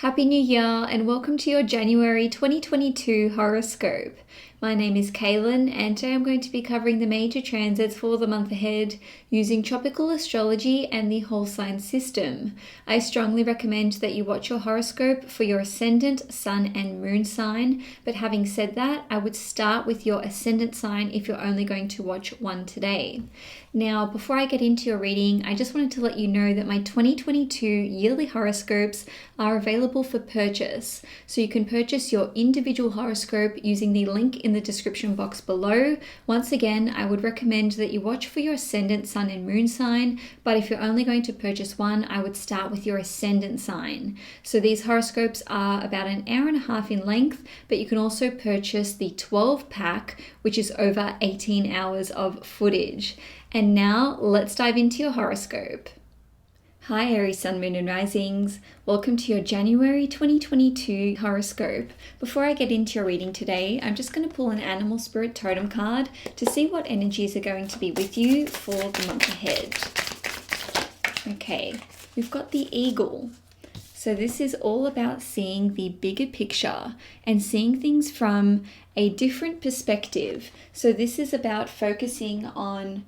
Happy New Year and welcome to your January 2022 horoscope. My name is Cailin and today I'm going to be covering the major transits for the month ahead using tropical astrology and the whole sign system. I strongly recommend that you watch your horoscope for your ascendant, sun and moon sign, but having said that, I would start with your ascendant sign if you're only going to watch one today. Now, before I get into your reading, I just wanted to let you know that my 2022 yearly horoscopes are available for purchase. So you can purchase your individual horoscope using the link in the description box below. Once again, I would recommend that you watch for your ascendant, sun and moon sign, but if you're only going to purchase one, I would start with your ascendant sign. So these horoscopes are about an hour and a half in length, but you can also purchase the 12 pack, which is over 18 hours of footage. And now let's dive into your horoscope. Hi Aries Sun, Moon and Risings. Welcome to your January 2022 horoscope. Before I get into your reading today, I'm just going to pull an animal spirit totem card to see what energies are going to be with you for the month ahead. Okay, we've got the eagle. So this is all about seeing the bigger picture and seeing things from a different perspective. So this is about focusing on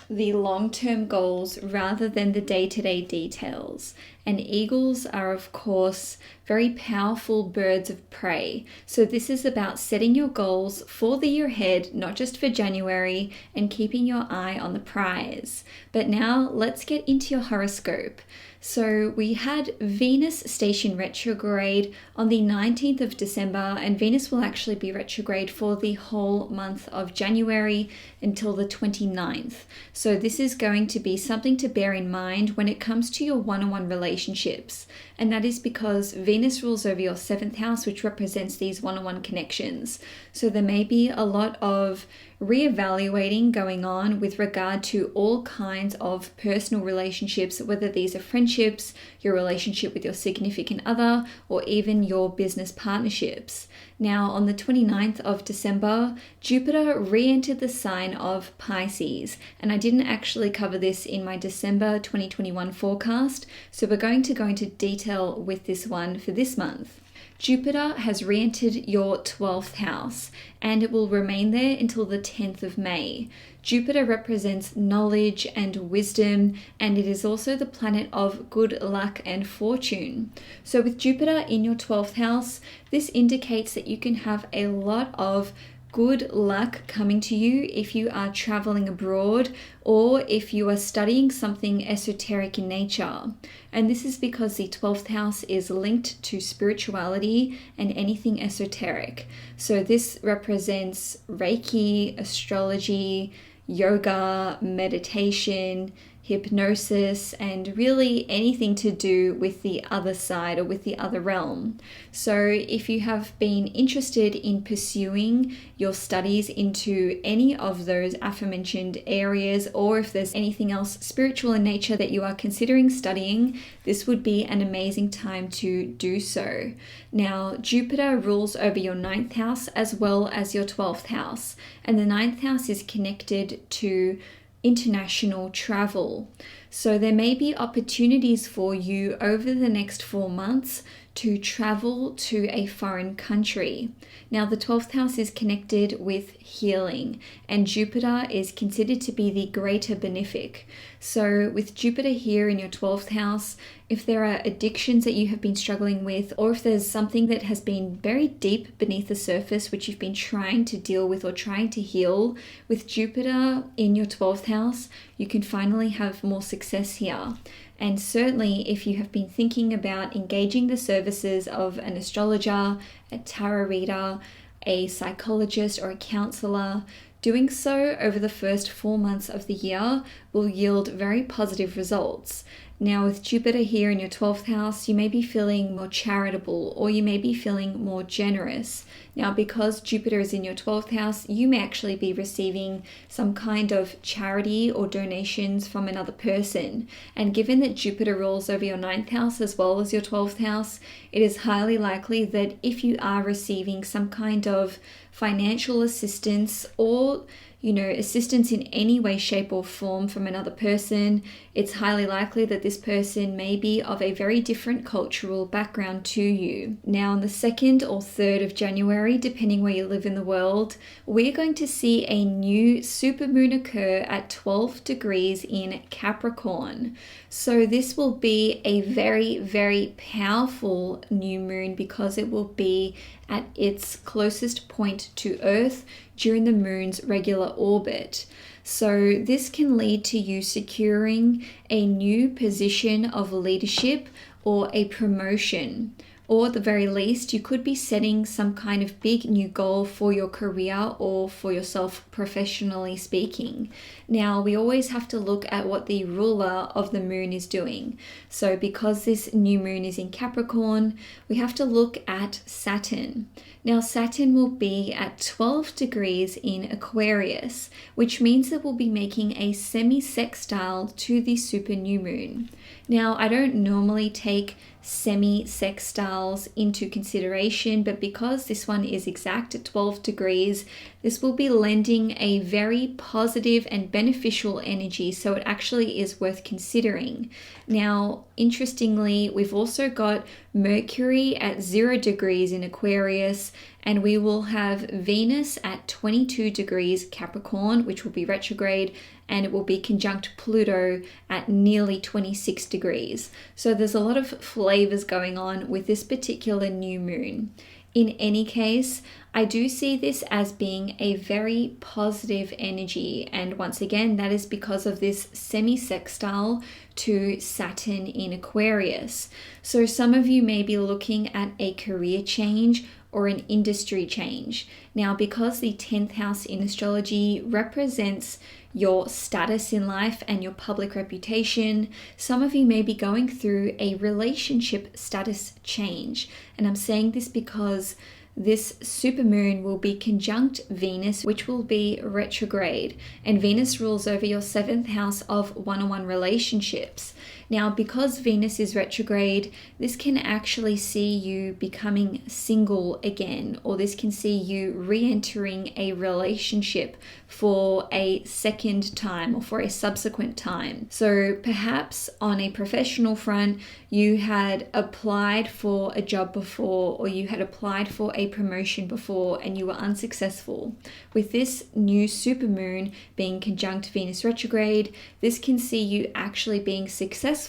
the long-term goals rather than the day-to-day details. And eagles are, of course, very powerful birds of prey. So this is about setting your goals for the year ahead, not just for January, and keeping your eye on the prize. But now let's get into your horoscope. So we had Venus station retrograde on the 19th of December, and Venus will actually be retrograde for the whole month of January until the 29th. So this is going to be something to bear in mind when it comes to your one-on-one relationships. And that is because Venus rules over your 7th house, which represents these one-on-one connections. So there may be a lot of reevaluating going on with regard to all kinds of personal relationships, whether these are friendships, your relationship with your significant other, or even your business partnerships. Now, on the 29th of December, Jupiter re-entered the sign of Pisces, and I didn't actually cover this in my December 2021 forecast, so we're going to go into detail with this one for this month. Jupiter has re-entered your 12th house and it will remain there until the 10th of May. Jupiter represents knowledge and wisdom, and it is also the planet of good luck and fortune. So with Jupiter in your 12th house, this indicates that you can have a lot of good luck coming to you if you are traveling abroad or if you are studying something esoteric in nature. And this is because the 12th house is linked to spirituality and anything esoteric. So this represents Reiki, astrology, yoga, meditation, hypnosis, and really anything to do with the other side or with the other realm. So if you have been interested in pursuing your studies into any of those aforementioned areas, or if there's anything else spiritual in nature that you are considering studying, this would be an amazing time to do so. Now, Jupiter rules over your 9th house as well as your 12th house, and the 9th house is connected to international travel. So there may be opportunities for you over the next 4 months to travel to a foreign country. Now, the 12th house is connected with healing, and Jupiter is considered to be the greater benefic. So with Jupiter here in your 12th house, if there are addictions that you have been struggling with, or if there's something that has been very deep beneath the surface which you've been trying to deal with or trying to heal, with Jupiter in your 12th house, you can finally have more success here. And certainly if you have been thinking about engaging the services of an astrologer, a tarot reader, a psychologist or a counselor, doing so over the first 4 months of the year will yield very positive results. Now, with Jupiter here in your 12th house, you may be feeling more charitable or you may be feeling more generous. Now, because Jupiter is in your 12th house, you may actually be receiving some kind of charity or donations from another person. And given that Jupiter rules over your 9th house as well as your 12th house, it is highly likely that if you are receiving some kind of financial assistance or assistance in any way, shape, or form from another person. It's highly likely that this person may be of a very different cultural background to you. Now, on the 2nd or 3rd of January, depending where you live in the world, we're going to see a new supermoon occur at 12 degrees in Capricorn. So this will be a very, very powerful new moon because it will be at its closest point to Earth during the moon's regular orbit. So this can lead to you securing a new position of leadership or a promotion. Or at the very least, you could be setting some kind of big new goal for your career or for yourself professionally speaking. Now, we always have to look at what the ruler of the moon is doing. So because this new moon is in Capricorn, we have to look at Saturn. Now, Saturn will be at 12 degrees in Aquarius, which means it will be making a semi-sextile to the super new moon. Now, I don't normally take semi-sextiles into consideration, but because this one is exact at 12 degrees, this will be lending a very positive and beneficial energy, so it actually is worth considering. Now, interestingly, we've also got Mercury at 0 degrees in Aquarius, and we will have Venus at 22 degrees Capricorn, which will be retrograde, and it will be conjunct Pluto at nearly 26 degrees. So there's a lot of flavors going on with this particular new moon. In any case, I do see this as being a very positive energy, and once again, that is because of this semi-sextile to Saturn in Aquarius. So some of you may be looking at a career change or an industry change. Now, because the 10th house in astrology represents your status in life and your public reputation, some of you may be going through a relationship status change. And I'm saying this because this supermoon will be conjunct Venus, which will be retrograde, and Venus rules over your 7th house of one-on-one relationships. Now, because Venus is retrograde, this can actually see you becoming single again, or this can see you re-entering a relationship for a second time or for a subsequent time. So perhaps on a professional front, you had applied for a job before, or you had applied for a promotion before and you were unsuccessful. With this new supermoon being conjunct Venus retrograde, this can see you actually being successful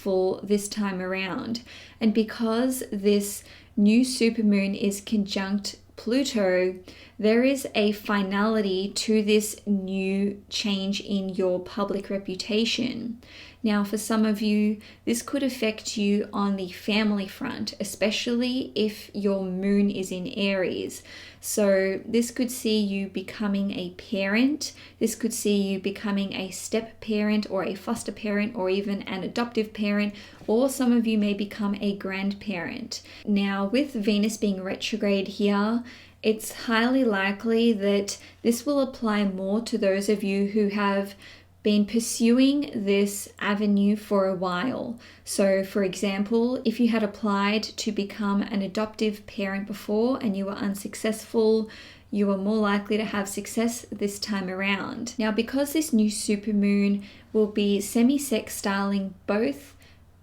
this time around. And because this new supermoon is conjunct Pluto, there is a finality to this new change in your public reputation. Now, for some of you, this could affect you on the family front, especially if your moon is in Aries. So this could see you becoming a parent. This could see you becoming a step parent or a foster parent or even an adoptive parent, or some of you may become a grandparent. Now, with Venus being retrograde here, it's highly likely that this will apply more to those of you who have been pursuing this avenue for a while. So for example, if you had applied to become an adoptive parent before and you were unsuccessful, you are more likely to have success this time around. Now, because this new supermoon will be semi-sextiling both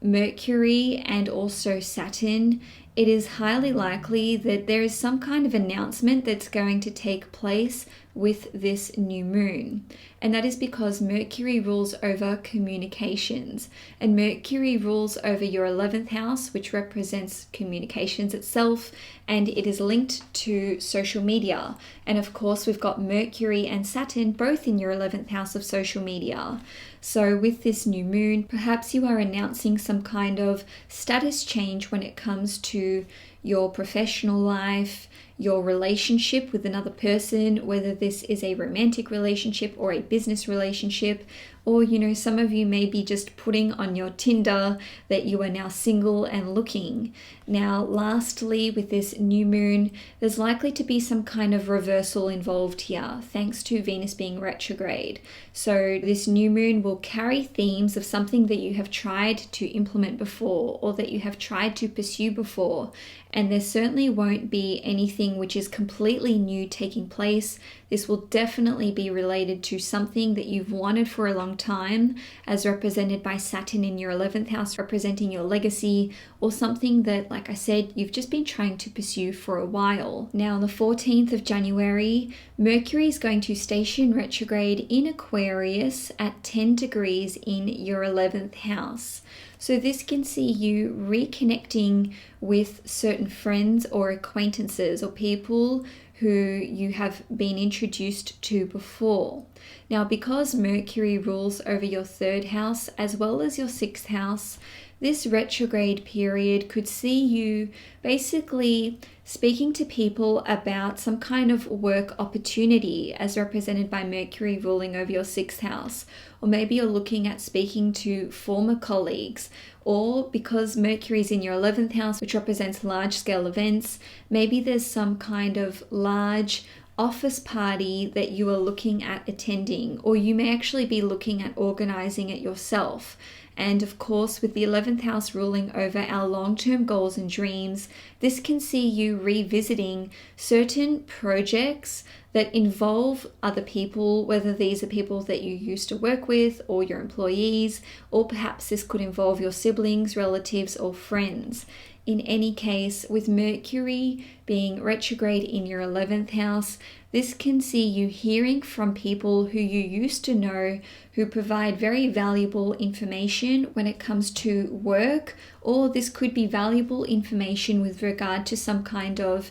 Mercury and also Saturn, it is highly likely that there is some kind of announcement that's going to take place with this new moon. And that is because Mercury rules over communications, and Mercury rules over your 11th house, which represents communications itself, and it is linked to social media. And of course, we've got Mercury and Saturn both in your 11th house of social media. So with this new moon, perhaps you are announcing some kind of status change when it comes to your professional life, your relationship with another person, whether this is a romantic relationship or a business relationship, or some of you may be just putting on your Tinder that you are now single and looking. Now, lastly, with this new moon, there's likely to be some kind of reversal involved here, thanks to Venus being retrograde. So this new moon will carry themes of something that you have tried to implement before or that you have tried to pursue before. and there certainly won't be anything which is completely new taking place. This will definitely be related to something that you've wanted for a long time, as represented by Saturn in your 11th house, representing your legacy, or something that, like I said, you've just been trying to pursue for a while. Now, on the 14th of January, Mercury is going to station retrograde in Aquarius at 10 degrees in your 11th house. So this can see you reconnecting with certain friends or acquaintances or people who you have been introduced to before. Now, because Mercury rules over your 3rd house as well as your 6th house, this retrograde period could see you basically speaking to people about some kind of work opportunity, as represented by Mercury ruling over your 6th house. Or maybe you're looking at speaking to former colleagues, or because Mercury is in your 11th house, which represents large-scale events, maybe there's some kind of large office party that you are looking at attending, or you may actually be looking at organizing it yourself. And of course, with the 11th house ruling over our long-term goals and dreams, this can see you revisiting certain projects that involve other people, whether these are people that you used to work with or your employees, or perhaps this could involve your siblings, relatives, or friends. In any case, with Mercury being retrograde in your 11th house, this can see you hearing from people who you used to know, who provide very valuable information when it comes to work, or this could be valuable information with regard to some kind of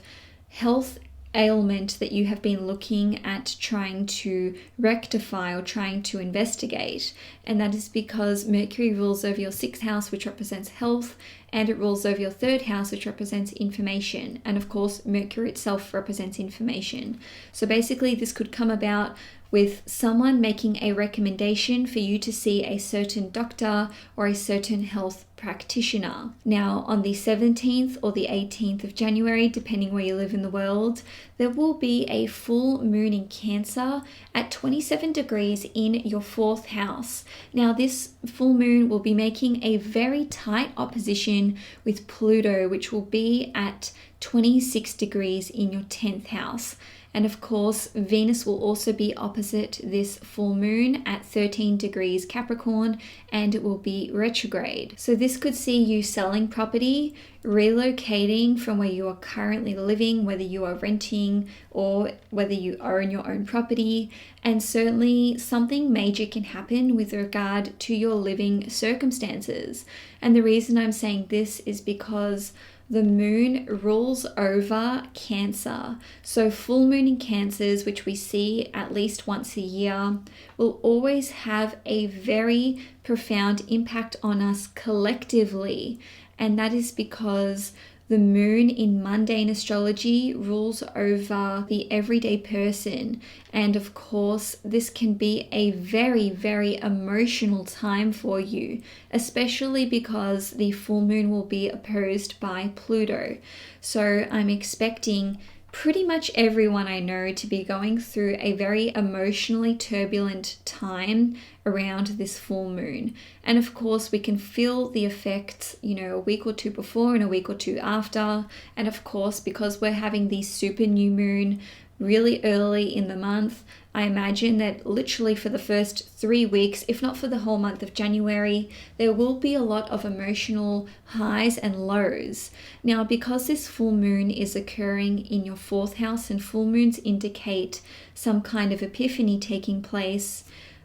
health ailment that you have been looking at trying to rectify or trying to investigate. And that is because Mercury rules over your 6th house, which represents health, and it rules over your 3rd house, which represents information. And of course, Mercury itself represents information. So basically, this could come about with someone making a recommendation for you to see a certain doctor or a certain health practitioner. Now, on the 17th or the 18th of January, depending where you live in the world, there will be a full moon in Cancer at 27 degrees in your 4th house. Now, this full moon will be making a very tight opposition with Pluto, which will be at 26 degrees in your 10th house. And of course, Venus will also be opposite this full moon at 13 degrees Capricorn, and it will be retrograde. So this could see you selling property, relocating from where you are currently living, whether you are renting or whether you own your own property. And certainly something major can happen with regard to your living circumstances. And the reason I'm saying this is because the moon rules over Cancer. So full moon in Cancers, which we see at least once a year, will always have a very profound impact on us collectively. And that is because the moon in mundane astrology rules over the everyday person. And of course, this can be a very, very emotional time for you, especially because the full moon will be opposed by Pluto. So I'm expecting pretty much everyone I know to be going through a very emotionally turbulent time around this full moon. And of course, we can feel the effects, a week or two before and a week or two after. And of course, because we're having the super new moon really early in the month, I imagine that literally for the first 3 weeks, if not for the whole month of January, there will be a lot of emotional highs and lows. Now, because this full moon is occurring in your 4th house, and full moons indicate some kind of epiphany taking place,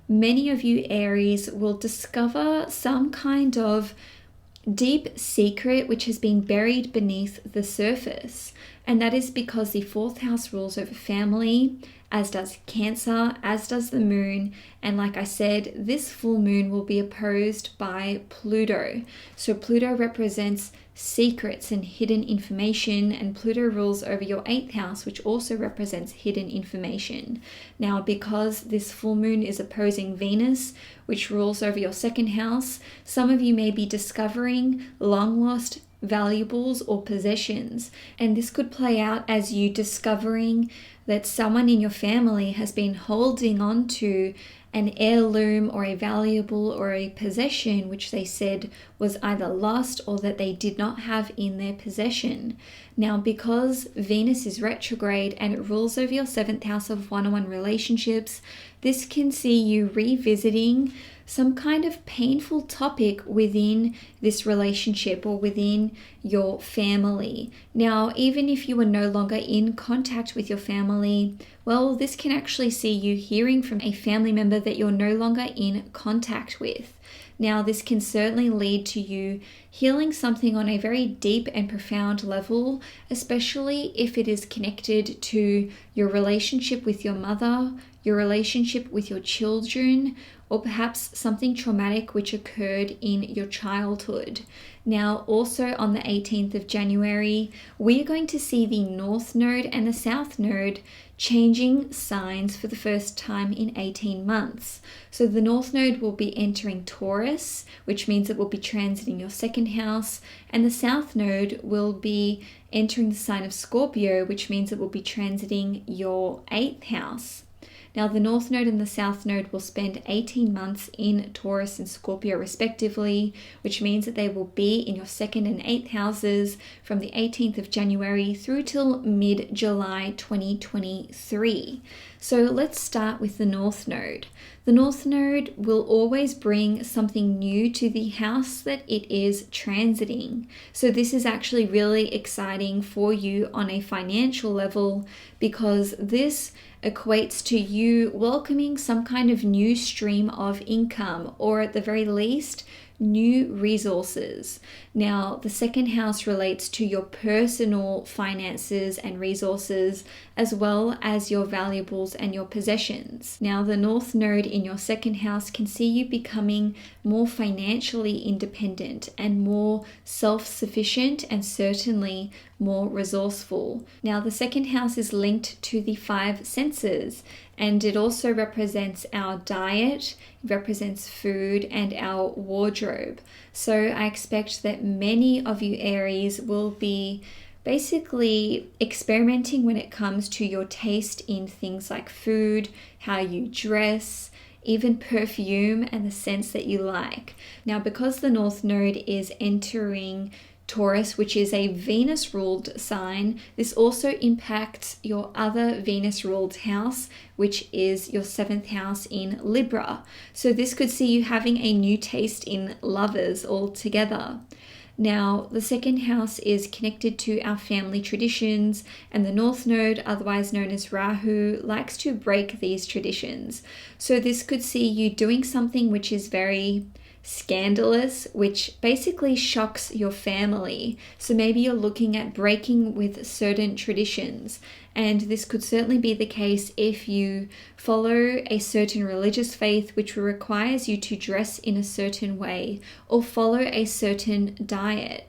many of you Aries will discover some kind of deep secret which has been buried beneath the surface. And that is because the 4th house rules over family, as does Cancer, as does the moon. And like I said, this full moon will be opposed by Pluto. So Pluto represents secrets and hidden information, and Pluto rules over your 8th house, which also represents hidden information. Now, because this full moon is opposing Venus, which rules over your 2nd house, some of you may be discovering long lost valuables or possessions. And this could play out as you discovering that someone in your family has been holding on to an heirloom or a valuable or a possession which they said was either lost or that they did not have in their possession. Now, because Venus is retrograde and it rules over your 7th house of one-on-one relationships, this can see you revisiting some kind of painful topic within this relationship or within your family. Now, even if you are no longer in contact with your family, well, this can actually see you hearing from a family member that you're no longer in contact with. Now, this can certainly lead to you healing something on a very deep and profound level, especially if it is connected to your relationship with your mother, your relationship with your children, or perhaps something traumatic which occurred in your childhood. Now, also on the 18th of January, we are going to see the North Node and the South Node changing signs for the first time in 18 months. So the North Node will be entering Taurus, which means it will be transiting your 2nd house, and the South Node will be entering the sign of Scorpio, which means it will be transiting your 8th house. Now, the North Node and the South Node will spend 18 months in Taurus and Scorpio respectively, which means that they will be in your 2nd and 8th houses from the 18th of January through till mid-July 2023. So let's start with the North Node. The North Node will always bring something new to the house that it is transiting. So this is actually really exciting for you on a financial level because this equates to you welcoming some kind of new stream of income, or at the very least, new resources. Now, the 2nd house relates to your personal finances and resources, as well as your valuables and your possessions. Now, the North Node in your 2nd house can see you becoming more financially independent and more self-sufficient and certainly more resourceful. Now, the 2nd house is linked to the 5 senses, and it also represents our diet, it represents food, and our wardrobe. So I expect that many of you Aries will be basically experimenting when it comes to your taste in things like food, how you dress, even perfume, and the scents that you like. Now, because the North Node is entering Taurus, which is a Venus-ruled sign, this also impacts your other Venus-ruled house, which is your 7th house in Libra. So this could see you having a new taste in lovers altogether. Now, the 2nd house is connected to our family traditions, and the North Node, otherwise known as Rahu, likes to break these traditions. So this could see you doing something which is very scandalous, which basically shocks your family. So maybe you're looking at breaking with certain traditions, and this could certainly be the case if you follow a certain religious faith which requires you to dress in a certain way or follow a certain diet.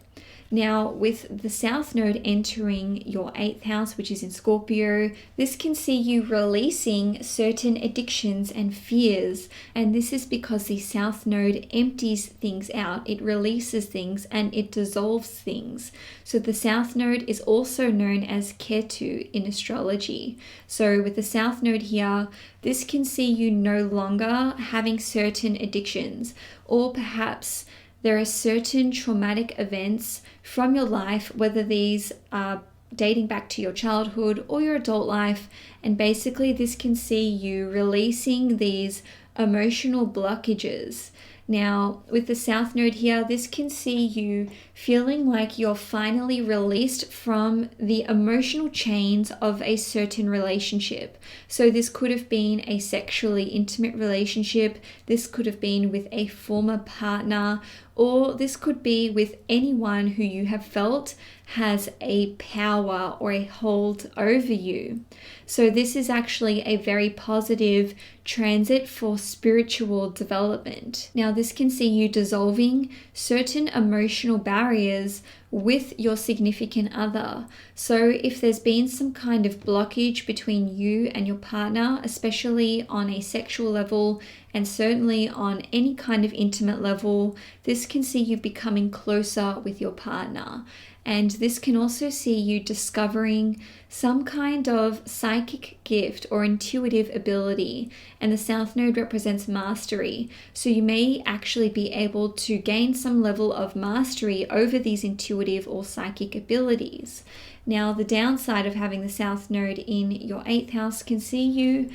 Now, with the South Node entering your 8th house, which is in Scorpio, this can see you releasing certain addictions and fears. And this is because the South Node empties things out, it releases things, and it dissolves things. So the South Node is also known as Ketu in astrology. So with the South Node here, this can see you no longer having certain addictions, or perhaps there are certain traumatic events from your life, whether these are dating back to your childhood or your adult life, and basically this can see you releasing these emotional blockages. Now, with the South Node here, this can see you feeling like you're finally released from the emotional chains of a certain relationship. So this could have been a sexually intimate relationship, this could have been with a former partner, or this could be with anyone who you have felt has a power or a hold over you. So this is actually a very positive transit for spiritual development. Now, this can see you dissolving certain emotional barriers with your significant other. So if there's been some kind of blockage between you and your partner, especially on a sexual level and certainly on any kind of intimate level, this can see you becoming closer with your partner. And this can also see you discovering some kind of psychic gift or intuitive ability. And the South Node represents mastery. So you may actually be able to gain some level of mastery over these intuitive or psychic abilities. Now, the downside of having the South Node in your 8th house can see you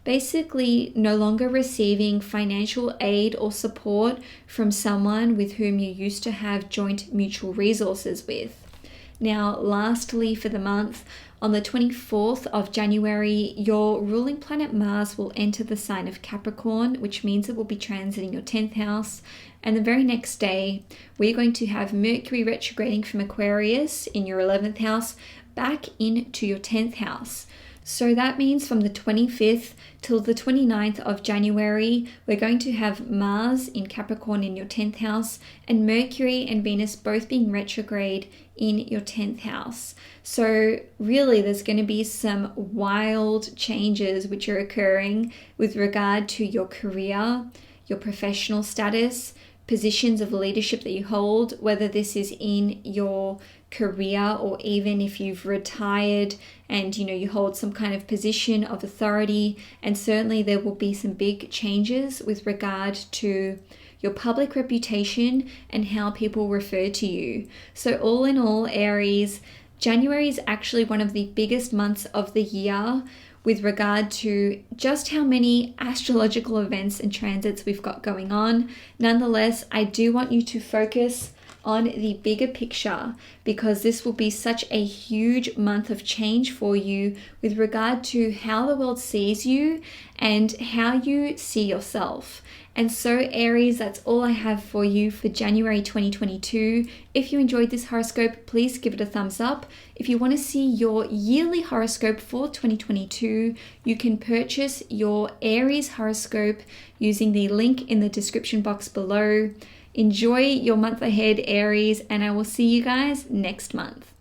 basically no longer receiving financial aid or support from someone with whom you used to have joint mutual resources with. Now, lastly for the month, on the 24th of January, your ruling planet Mars will enter the sign of Capricorn, which means it will be transiting your 10th house. And the very next day, we're going to have Mercury retrograding from Aquarius in your 11th house back into your 10th house. So that means from the 25th till the 29th of January, we're going to have Mars in Capricorn in your 10th house and Mercury and Venus both being retrograde in your 10th house. So really there's going to be some wild changes which are occurring with regard to your career, your professional status, positions of leadership that you hold, whether this is in your career or even if you've retired and you hold some kind of position of authority. And certainly there will be some big changes with regard to your public reputation and how people refer to you. So all in all, Aries, January is actually one of the biggest months of the year with regard to just how many astrological events and transits we've got going on. Nonetheless, I do want you to focus on the bigger picture because this will be such a huge month of change for you with regard to how the world sees you and how you see yourself. And so Aries, that's all I have for you for January 2022. If you enjoyed this horoscope, please give it a thumbs up. If you want to see your yearly horoscope for 2022, you can purchase your Aries horoscope using the link in the description box below. Enjoy your month ahead, Aries, and I will see you guys next month.